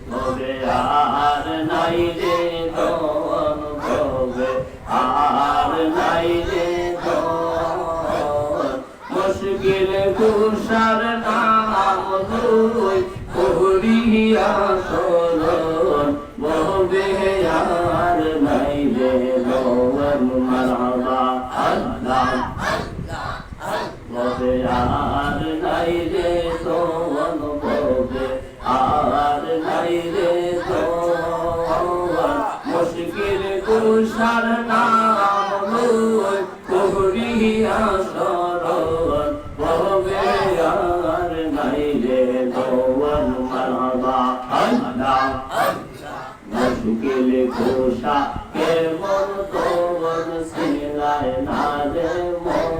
ভবে আর নাই রে ধন ভবে আর নাই রে ধন মুশকিল কুশার নাম দুই করিয়া শরণ ভবে আর নাই রে ধন মারহাবা আল্লাহ ভবে আর নাই রে ধন ভবে আর নাই রে ধন মুশকিল কুশার নাম লই করিয়া শরণ ভবে আর নাই রে ধন মারহাবা আল্লাহ মুশকিল কুশা কেমন তোর সিলায় না রে মন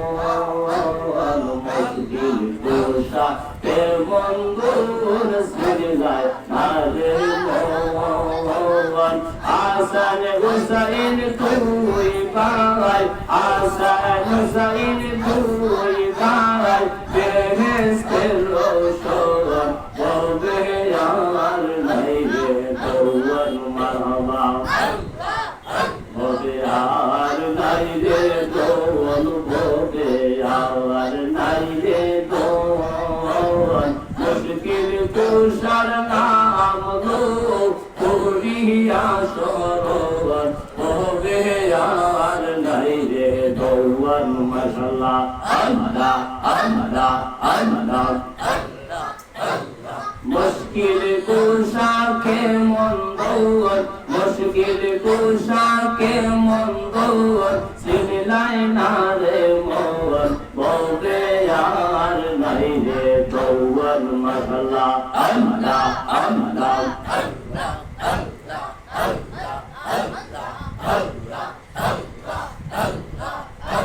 মুশকিল কুশা কেমন তোর সিলায় না রে মন আসান হুসাইন তুই ভাই আসান হুসাইন তুই ভাই বেহেশতের রোশন ভবে আর নাই রে ধন মারহাবা ভবে আর নাই রে ধন ভবে আর নাই রে ধন মুশকিল কুশার নাম করিয়া শরণ ভবে আর নাই রে ধন মাশাআল্লাহ আল্লাহ আল্লাহ আল্লাহ মুশকিল কুশা কে মন দৌর মুশকিল কুশা কে মন দৌর সিলাই না রে মন ভবে আর নাই রে ধন মাশাআল্লাহ আল্লাহ আল্লাহ আল্লাহ আল্লাহ আল্লাহ আল্লাহ আল্লাহ আল্লাহ আল্লাহ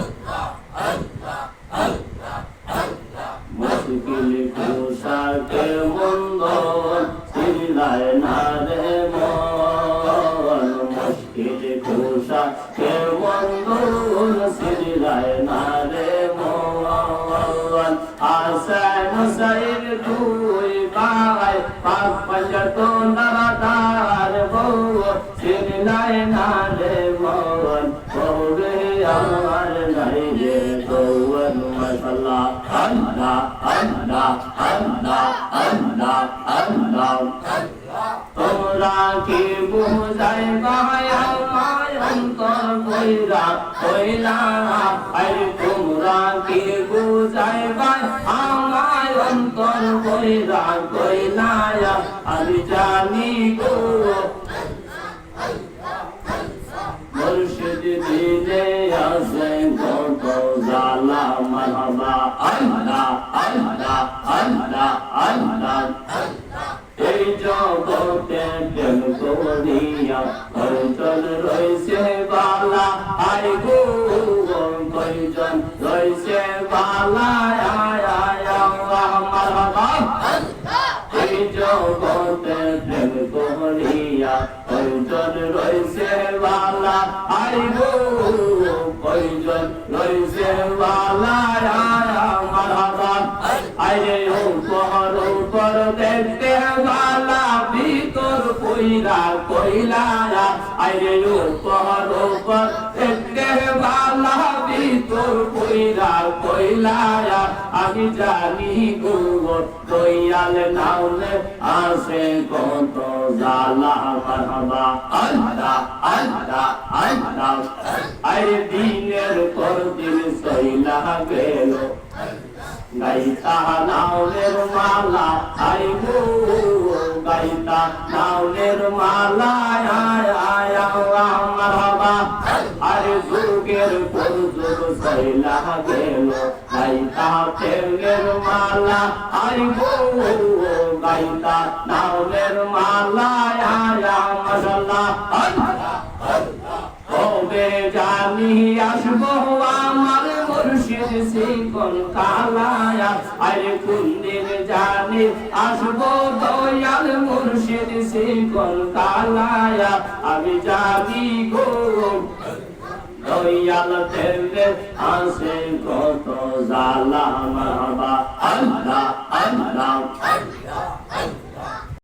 আল্লাহ আল্লাহ আল্লাহ আল্লাহ মুশকিল কুশা কে মন দৌর সিলাই না রে মন মুশকিল কুশা কে মন দৌর সিলাই না রে মন আসান হুসাইন তুই ভাই পাক পঞ্জতন দাদার বউ সিলাই না রে মন ভবে আর নাই রে ধন মাশাআল্লাহ আল্লাহ আল্লাহ আল্লাহ আল্লাহ আল্লাহ তোমরা কি বুঝাই ভাই আমায় অন্তর কইরা কইলা আরে তোমরা কি বুঝাই ভাই আমায় অন্তর কইরা কইলা আমি জানি গো মুর্শিদ দিলে আছে কত জালা মারহাবা আল্লাহ আল্লাহ আল্লাহ আল্লাহ এই জগতে প্রেম করিয়া কয়জন রইছে বালা আয় গো কয়জন রইছে বালা আয় আয় আল্লাহ মারহাবা এই জগতে প্রেম করিয়া কয়জন রইছে বালা আয় গো কয়জন রইছে বালা আয় মারহাবা আয় উপর দেখতে বালা ভিতর কইরা কইলা আরে উপর দেখতে বালা ভিতর কইরা কইলা আমি জানি গো দয়াল নামে আসে কত জালা মারহাবা আল্লাহ আল্লাহ আল্লাহ আরে দিনের পর দিন সইলা গেল গাইতা নাওনের মালা আই গো গাইতা নাওনের মালা আয় আয় আল্লাহ মারহাবা আরে যুগের পর যুগ সইলা গেল গাইতা তেলের মালা আই গো গাইতা নাওনের মালা আয় মাশাআল্লাহ আল্লাহ আল্লাহ কবে জানি আসবো আমার মুর্শিদ শিকল কালায়া আরে কোন দিন জানি আসবো দয়াল মুর্শিদ শিকল কালায়া আমি জানি গো দয়াল প্রেমে আসে কত জালা মারহাবা